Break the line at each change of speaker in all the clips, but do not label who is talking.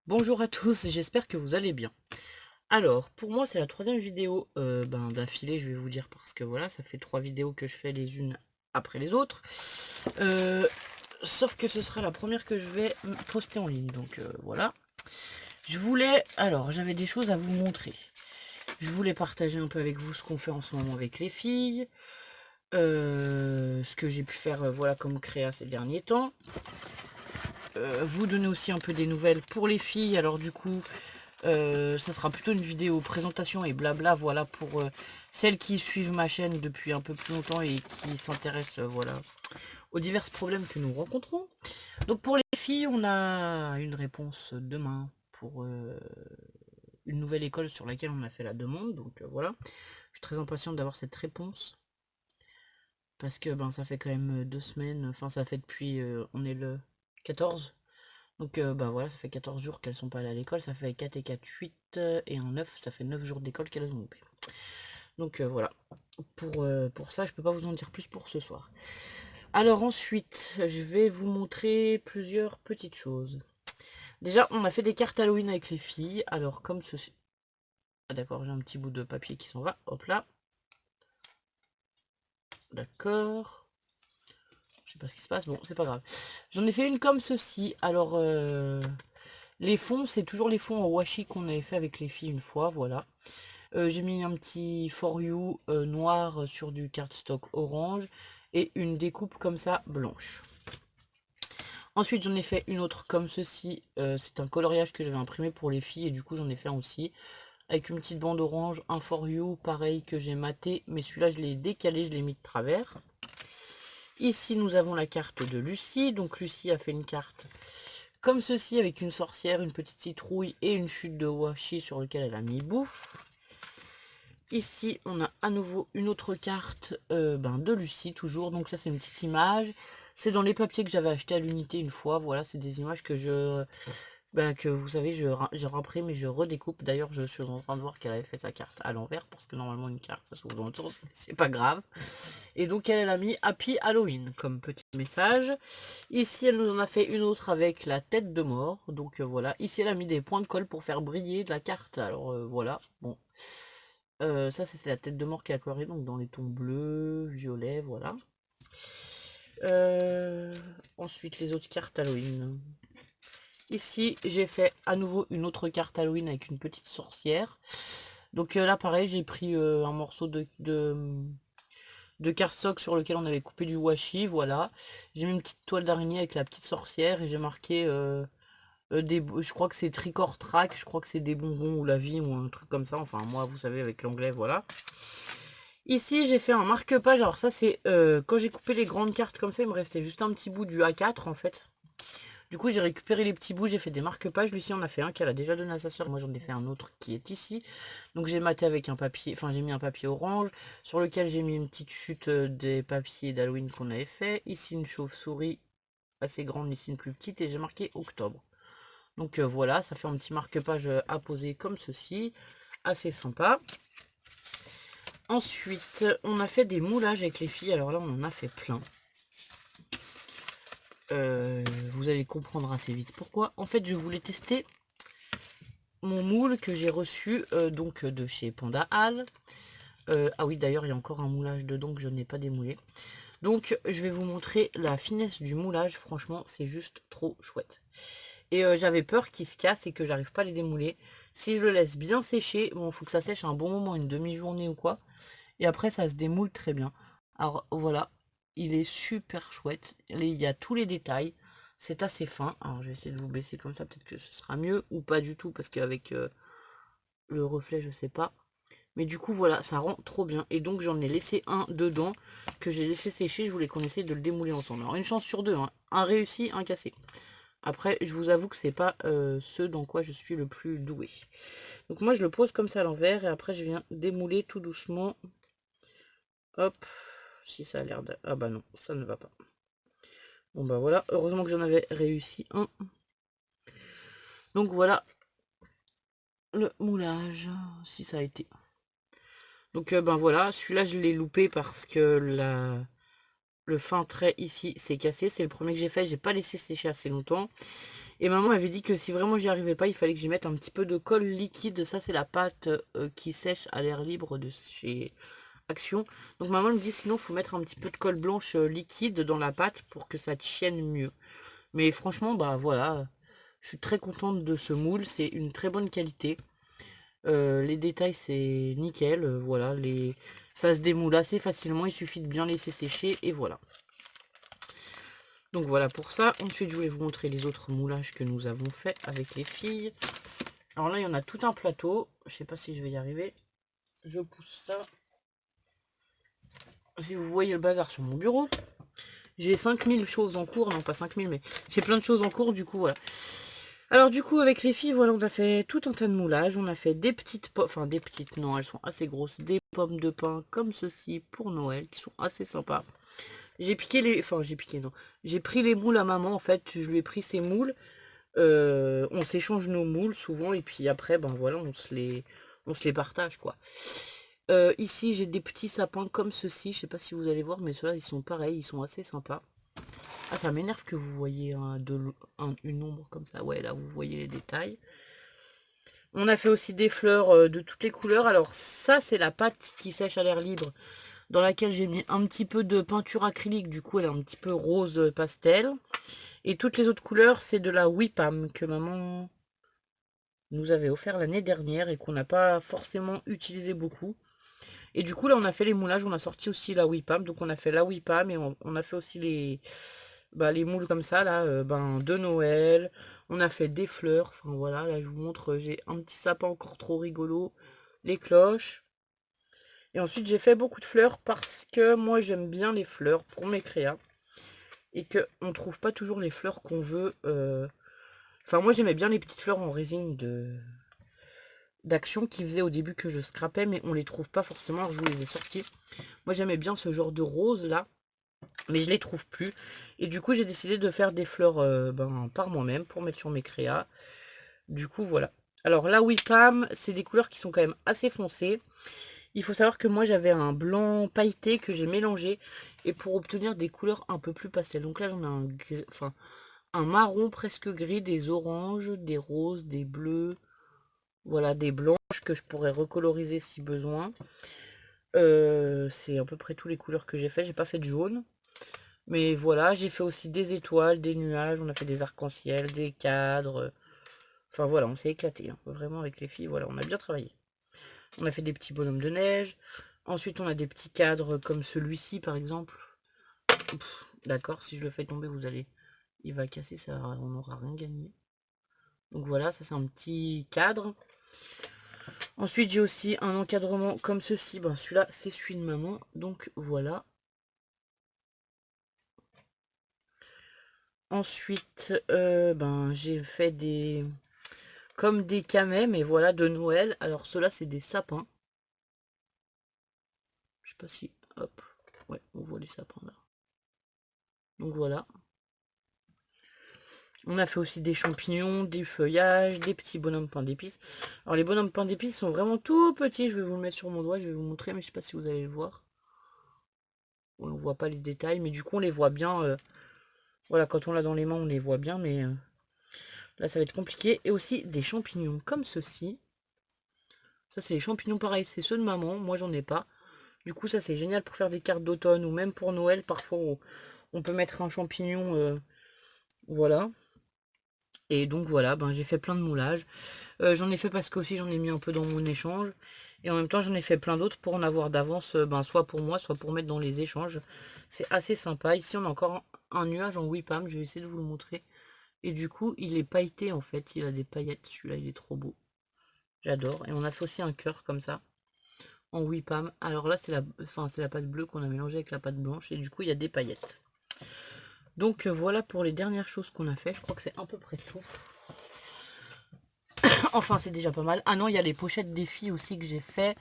Bonjour à tous, j'espère que vous allez bien. Alors, pour moi, c'est la troisième vidéo d'affilée, je vais vous dire, parce que voilà, ça fait 3 vidéos que je fais les unes après les autres. Euh, Sauf que ce sera la première que je vais poster en ligne, donc voilà. Alors, j'avais des choses à vous montrer. Je voulais partager un peu avec vous ce qu'on fait en ce moment avec les filles, ce que j'ai pu faire, voilà, comme créa ces derniers temps. Vous donner aussi un peu des nouvelles pour les filles, alors du coup... ça sera plutôt une vidéo présentation et blabla, voilà, pour celles qui suivent ma chaîne depuis un peu plus longtemps et qui s'intéressent, voilà, aux divers problèmes que nous rencontrons. Donc pour les filles, on a une réponse demain pour une nouvelle école sur laquelle on a fait la demande. Donc voilà, je suis très impatiente d'avoir cette réponse parce que ben ça fait quand même 2 semaines, enfin ça fait depuis, on est le 14. Donc bah voilà, ça fait 14 jours qu'elles sont pas allées à l'école, ça fait 4 et 4, 8 et un 9, ça fait 9 jours d'école qu'elles ont loupé. Donc voilà, pour ça, je peux pas vous en dire plus pour ce soir. Alors ensuite, je vais vous montrer plusieurs petites choses. Déjà, on a fait des cartes Halloween avec les filles, alors comme ceci. Ah d'accord, j'ai un petit bout de papier qui s'en va, hop là. D'accord. Je sais pas ce qui se passe, bon, c'est pas grave. J'en ai fait une comme ceci, alors... les fonds, c'est toujours les fonds en washi qu'on avait fait avec les filles une fois, voilà. J'ai mis un petit for you noir sur du cardstock orange et une découpe comme ça blanche. Ensuite j'en ai fait une autre comme ceci, c'est un coloriage que j'avais imprimé pour les filles et du coup j'en ai fait un aussi. Avec une petite bande orange, un for you pareil que j'ai maté, mais celui-là je l'ai décalé, je l'ai mis de travers. Ici nous avons la carte de Lucie, donc Lucie a fait une carte comme ceci avec une sorcière, une petite citrouille et une chute de washi sur lequel elle a mis bouffe. Ici, on a à nouveau une autre carte de Lucie, toujours. Donc ça, c'est une petite image. C'est dans les papiers que j'avais acheté à l'unité une fois. Voilà, c'est des images que que vous savez, je remprime et je redécoupe. D'ailleurs, je suis en train de voir qu'elle avait fait sa carte à l'envers, parce que normalement, une carte, ça s'ouvre dans le sens, c'est pas grave. Et donc, elle a mis Happy Halloween comme petit message. Ici, elle nous en a fait une autre avec la tête de mort. Donc voilà. Ici, elle a mis des points de colle pour faire briller de la carte. Alors voilà, bon. Ça, c'est la tête de mort qui est colorée, donc dans les tons bleus, violets, voilà. Euh, Ensuite, les autres cartes Halloween. Ici, j'ai fait à nouveau une autre carte Halloween avec une petite sorcière. Donc là, pareil, j'ai pris un morceau de cardstock sur lequel on avait coupé du washi, voilà. J'ai mis une petite toile d'araignée avec la petite sorcière et j'ai marqué je crois que c'est Tricor Track, je crois que c'est des bonbons ou la vie ou un truc comme ça. Enfin, moi, vous savez, avec l'anglais, voilà. Ici, j'ai fait un marque-page. Alors ça, c'est quand j'ai coupé les grandes cartes comme ça, il me restait juste un petit bout du A4 en fait. Du coup, j'ai récupéré les petits bouts, j'ai fait des marque-pages. Lucie en a fait un qu'elle a déjà donné à sa soeur. Moi, j'en ai fait un autre qui est ici. Donc, j'ai maté avec un papier, enfin, j'ai mis un papier orange sur lequel j'ai mis une petite chute des papiers d'Halloween qu'on avait fait. Ici, une chauve-souris assez grande, ici une plus petite, et j'ai marqué octobre. Donc voilà, ça fait un petit marque-page à poser comme ceci, assez sympa. Ensuite, on a fait des moulages avec les filles. Alors là, on en a fait plein. Vous allez comprendre assez vite pourquoi. En fait, je voulais tester mon moule que j'ai reçu donc de chez Panda Hall. Ah oui, d'ailleurs, il y a encore un moulage dedans que je n'ai pas démoulé. Donc, je vais vous montrer la finesse du moulage. Franchement, c'est juste trop chouette. Et j'avais peur qu'il se casse et que j'arrive pas à les démouler. Si je le laisse bien sécher, bon, il faut que ça sèche un bon moment, une demi-journée ou quoi. Et après, ça se démoule très bien. Alors voilà, il est super chouette. Il y a tous les détails. C'est assez fin. Alors je vais essayer de vous baisser comme ça, peut-être que ce sera mieux. Ou pas du tout, parce qu'avec le reflet, je sais pas. Mais du coup, voilà, ça rend trop bien. Et donc, j'en ai laissé un dedans que j'ai laissé sécher. Je voulais qu'on essaye de le démouler ensemble. Alors, une chance sur deux, hein. Un réussi, un cassé. Après, je vous avoue que c'est pas ce dans quoi je suis le plus doué. Donc moi, je le pose comme ça à l'envers. Et après, je viens démouler tout doucement. Hop. Si ça a l'air de... Ah bah non, ça ne va pas. Bon bah voilà. Heureusement que j'en avais réussi un. Donc voilà le moulage. Si ça a été... Donc ben voilà, celui-là je l'ai loupé parce que le fin trait ici s'est cassé. C'est le premier que j'ai fait, j'ai pas laissé sécher assez longtemps. Et maman avait dit que si vraiment j'y arrivais pas, il fallait que j'y mette un petit peu de colle liquide. Ça, c'est la pâte qui sèche à l'air libre de chez Action. Donc maman me dit sinon, faut mettre un petit peu de colle blanche liquide dans la pâte pour que ça tienne mieux. Mais franchement, bah voilà, je suis très contente de ce moule. C'est une très bonne qualité. Les détails, c'est nickel. Voilà, ça se démoule assez facilement. Il suffit de bien laisser sécher et voilà. Donc voilà pour ça. Ensuite, je voulais vous montrer les autres moulages que nous avons fait avec les filles. Alors là, il y en a tout un plateau. Je sais pas si je vais y arriver. Je pousse ça. Si vous voyez le bazar sur mon bureau. J'ai 5000 choses en cours. Non, pas 5000, mais j'ai plein de choses en cours. Du coup, voilà. Alors du coup, avec les filles, voilà, on a fait tout un tas de moulages. On a fait des petites pommes. Enfin, des petites, non, elles sont assez grosses. Des pommes de pain comme ceci pour Noël, qui sont assez sympas. J'ai piqué les... Enfin, j'ai piqué, non. J'ai pris les moules à maman, en fait. Je lui ai pris ses moules. On s'échange nos moules, souvent. Et puis après, ben voilà, on se les partage, quoi. Ici, j'ai des petits sapins comme ceci. Je sais pas si vous allez voir, mais ceux-là, ils sont pareils. Ils sont assez sympas. Ah, ça m'énerve que vous voyez une ombre comme ça. Ouais, là, vous voyez les détails. On a fait aussi des fleurs de toutes les couleurs. Alors ça, c'est la pâte qui sèche à l'air libre, dans laquelle j'ai mis un petit peu de peinture acrylique. Du coup, elle est un petit peu rose pastel. Et toutes les autres couleurs, c'est de la Wipam que maman nous avait offert l'année dernière et qu'on n'a pas forcément utilisé beaucoup. Et du coup, là, on a fait les moulages. On a sorti aussi la Wipam. Donc, on a fait la Wipam et on a fait aussi les moules comme ça, là, de Noël. On a fait des fleurs. Enfin, voilà, là, je vous montre. J'ai un petit sapin encore trop rigolo. Les cloches. Et ensuite, j'ai fait beaucoup de fleurs parce que moi, j'aime bien les fleurs pour mes créas. Et qu'on ne trouve pas toujours les fleurs qu'on veut. Enfin, moi, j'aimais bien les petites fleurs en résine d'Action qui faisaient au début que je scrapais, mais on les trouve pas forcément. Alors, je vous les ai sortis. Moi, j'aimais bien ce genre de rose là, mais je les trouve plus. Et du coup, j'ai décidé de faire des fleurs par moi-même pour mettre sur mes créas. Du coup, voilà. Alors là, oui, Pam, c'est des couleurs qui sont quand même assez foncées. Il faut savoir que moi, j'avais un blanc pailleté que j'ai mélangé. Et pour obtenir des couleurs un peu plus pastel. Donc là, j'en ai un marron presque gris, des oranges, des roses, des bleus. Voilà, des blanches que je pourrais recoloriser si besoin. C'est à peu près toutes les couleurs que j'ai fait. J'ai pas fait de jaune. Mais voilà, j'ai fait aussi des étoiles, des nuages. On a fait des arcs-en-ciel, des cadres. Enfin voilà, on s'est éclaté. Hein. Vraiment avec les filles, voilà, on a bien travaillé. On a fait des petits bonhommes de neige. Ensuite, on a des petits cadres comme celui-ci, par exemple. D'accord, si je le fais tomber, il va casser, ça, on n'aura rien gagné. Donc voilà, ça c'est un petit cadre. Ensuite, j'ai aussi un encadrement comme ceci. Ben, celui-là, c'est celui de maman. Donc voilà. Ensuite, j'ai fait comme des camets, mais voilà, de Noël. Alors ceux-là, c'est des sapins. Je sais pas si... Hop. Ouais, on voit les sapins là. Donc voilà. On a fait aussi des champignons, des feuillages, des petits bonhommes pain d'épices. Alors les bonhommes pain d'épices sont vraiment tout petits. Je vais vous le mettre sur mon doigt, je vais vous montrer, mais je sais pas si vous allez le voir. Ouais, on voit pas les détails, mais du coup on les voit bien. Voilà, quand on l'a dans les mains, on les voit bien, mais là ça va être compliqué. Et aussi des champignons comme ceci. Ça c'est les champignons pareils, c'est ceux de maman, moi j'en ai pas. Du coup ça c'est génial pour faire des cartes d'automne ou même pour Noël. Parfois on peut mettre un champignon, voilà. Et donc voilà, j'ai fait plein de moulages. J'en ai fait parce que aussi j'en ai mis un peu dans mon échange. Et en même temps j'en ai fait plein d'autres pour en avoir d'avance, soit pour moi, soit pour mettre dans les échanges. C'est assez sympa. Ici on a encore un nuage en Wipam, je vais essayer de vous le montrer. Et du coup il est pailleté en fait, il a des paillettes, celui-là il est trop beau. J'adore. Et on a fait aussi un cœur comme ça, en Wipam. Alors là c'est la pâte bleue qu'on a mélangée avec la pâte blanche. Et du coup il y a des paillettes. Donc voilà pour les dernières choses qu'on a fait. Je crois que c'est à peu près tout. Enfin, c'est déjà pas mal. Ah non, il y a les pochettes des filles aussi que j'ai fait.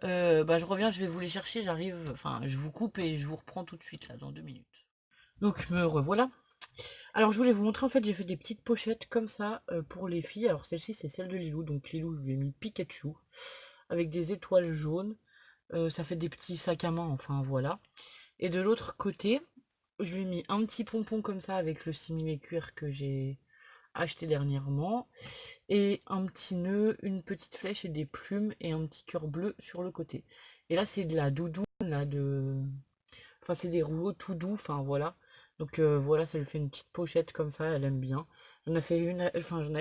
Je reviens, je vais vous les chercher. J'arrive, enfin, je vous coupe et je vous reprends tout de suite, là, dans 2 minutes. Donc, me revoilà. Alors, je voulais vous montrer, en fait, j'ai fait des petites pochettes comme ça pour les filles. Alors, celle-ci, c'est celle de Lilou. Donc, Lilou, je lui ai mis Pikachu avec des étoiles jaunes. Ça fait des petits sacs à main, enfin, voilà. Et de l'autre côté, je lui ai mis un petit pompon comme ça avec le simili-cuir que j'ai acheté dernièrement. Et un petit nœud, une petite flèche et des plumes et un petit cœur bleu sur le côté. Et là c'est de la doudoune là de. Enfin c'est des rouleaux tout doux, enfin voilà. Donc voilà, ça lui fait une petite pochette comme ça, elle aime bien. J'en avais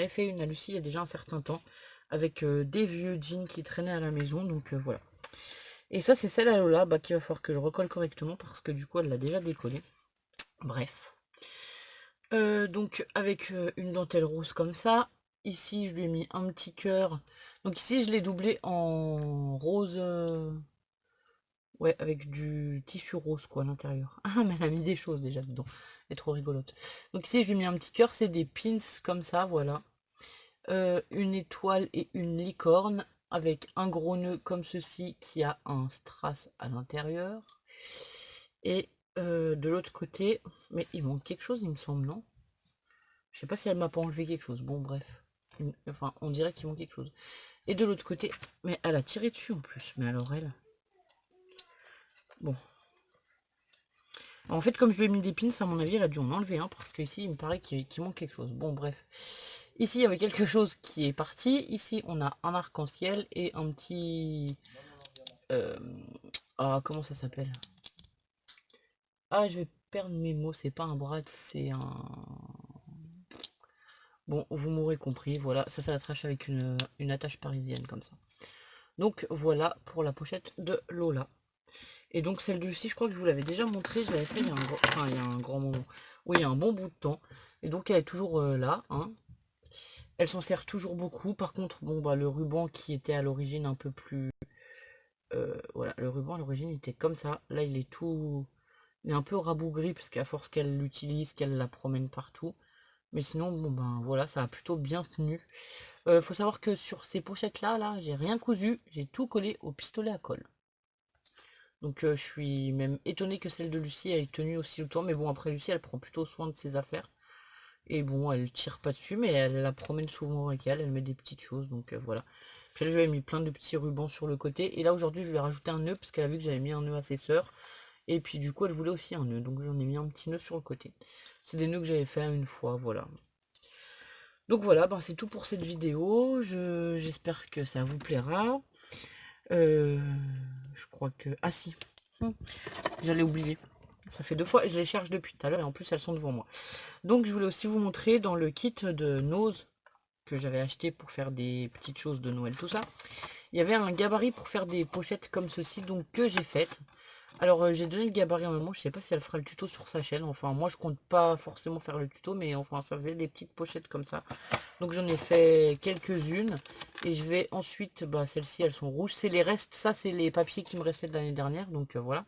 fait une à Lucie il y a déjà un certain temps, avec des vieux jeans qui traînaient à la maison, donc voilà. Et ça c'est celle à Lola, bah, qu'il va falloir que je recolle correctement parce que du coup elle l'a déjà décollé. Bref. Donc avec une dentelle rose comme ça. Ici je lui ai mis un petit cœur. Donc ici je l'ai doublé en rose. Ouais, avec du tissu rose quoi à l'intérieur. Ah mais elle a mis des choses déjà dedans. Elle est trop rigolote. Donc ici je lui ai mis un petit cœur, c'est des pins comme ça, voilà. Une étoile et une licorne avec un gros nœud comme ceci qui a un strass à l'intérieur. Et de l'autre côté, mais il manque quelque chose il me semble, non? Je sais pas si elle m'a pas enlevé quelque chose. Bon, bref. Enfin, on dirait qu'il manque quelque chose. Et de l'autre côté, mais elle a tiré dessus en plus. Mais alors elle. Bon. En fait, comme je lui ai mis des pins, à mon avis, elle a dû en enlever un. Parce qu'ici, il me paraît qu'il manque quelque chose. Bon, bref. Ici, il y avait quelque chose qui est parti. Ici, on a un arc-en-ciel et un petit... Ah, comment ça s'appelle? Ah, je vais perdre mes mots. C'est pas un bras, c'est un... Bon, vous m'aurez compris, voilà, ça s'attache avec une attache parisienne comme ça. Donc voilà pour la pochette de Lola. Et donc celle de Lucie, je crois que je vous l'avais déjà montré, je l'avais fait il y a il y a un grand moment. Oui, il y a un bon bout de temps. Et donc elle est toujours là, hein. Elle s'en sert toujours beaucoup. Par contre, bon bah le ruban qui était à l'origine un peu plus... voilà, le ruban à l'origine il était comme ça. Là il est tout... Il est un peu rabougri parce qu'à force qu'elle l'utilise, qu'elle la promène partout. Mais sinon, bon ben voilà, ça a plutôt bien tenu. Faut savoir que sur ces pochettes là, j'ai rien cousu, j'ai tout collé au pistolet à colle. Donc je suis même étonnée que celle de Lucie ait tenu aussi longtemps. Mais bon, après Lucie, elle prend plutôt soin de ses affaires. Et bon, elle tire pas dessus, mais elle la promène souvent avec elle. Elle met des petites choses, donc voilà. Puis là, je lui ai mis plein de petits rubans sur le côté. Et là, aujourd'hui, je lui ai rajouté un nœud, parce qu'elle a vu que j'avais mis un nœud à ses sœurs. Et puis du coup, elle voulait aussi un nœud. Donc j'en ai mis un petit nœud sur le côté. C'est des nœuds que j'avais fait une fois, voilà. Donc voilà, ben c'est tout pour cette vidéo. J'espère que ça vous plaira. Je crois que... Ah si, j'allais oublier. Ça fait 2 fois, je les cherche depuis tout à l'heure et en plus elles sont devant moi. Donc je voulais aussi vous montrer dans le kit de Nose que j'avais acheté pour faire des petites choses de Noël, tout ça. Il y avait un gabarit pour faire des pochettes comme ceci, donc que j'ai faites. Alors j'ai donné le gabarit en maman, je sais pas si elle fera le tuto sur sa chaîne. Enfin moi je compte pas forcément faire le tuto, mais enfin ça faisait des petites pochettes comme ça. Donc j'en ai fait quelques-unes et je vais ensuite, bah celles-ci elles sont rouges, c'est les restes, ça c'est les papiers qui me restaient de l'année dernière, donc voilà.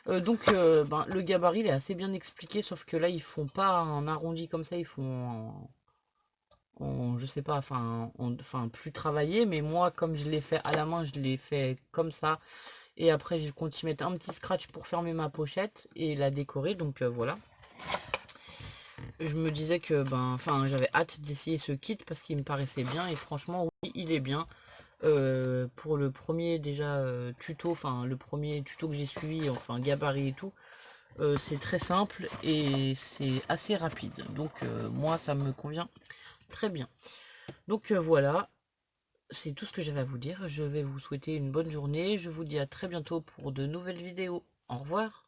Ben, le gabarit il est assez bien expliqué, sauf que là ils font pas un arrondi comme ça, ils font je sais pas, enfin plus travaillé, mais moi comme je l'ai fait à la main, je l'ai fait comme ça. Et après je compte y mettre un petit scratch pour fermer ma pochette et la décorer, donc voilà. Je me disais que j'avais hâte d'essayer ce kit parce qu'il me paraissait bien et franchement oui il est bien. Pour le premier déjà tuto, enfin le premier tuto que j'ai suivi, enfin gabarit et tout, c'est très simple et c'est assez rapide. Donc moi ça me convient très bien. Donc voilà, c'est tout ce que j'avais à vous dire. Je vais vous souhaiter une bonne journée. Je vous dis à très bientôt pour de nouvelles vidéos. Au revoir.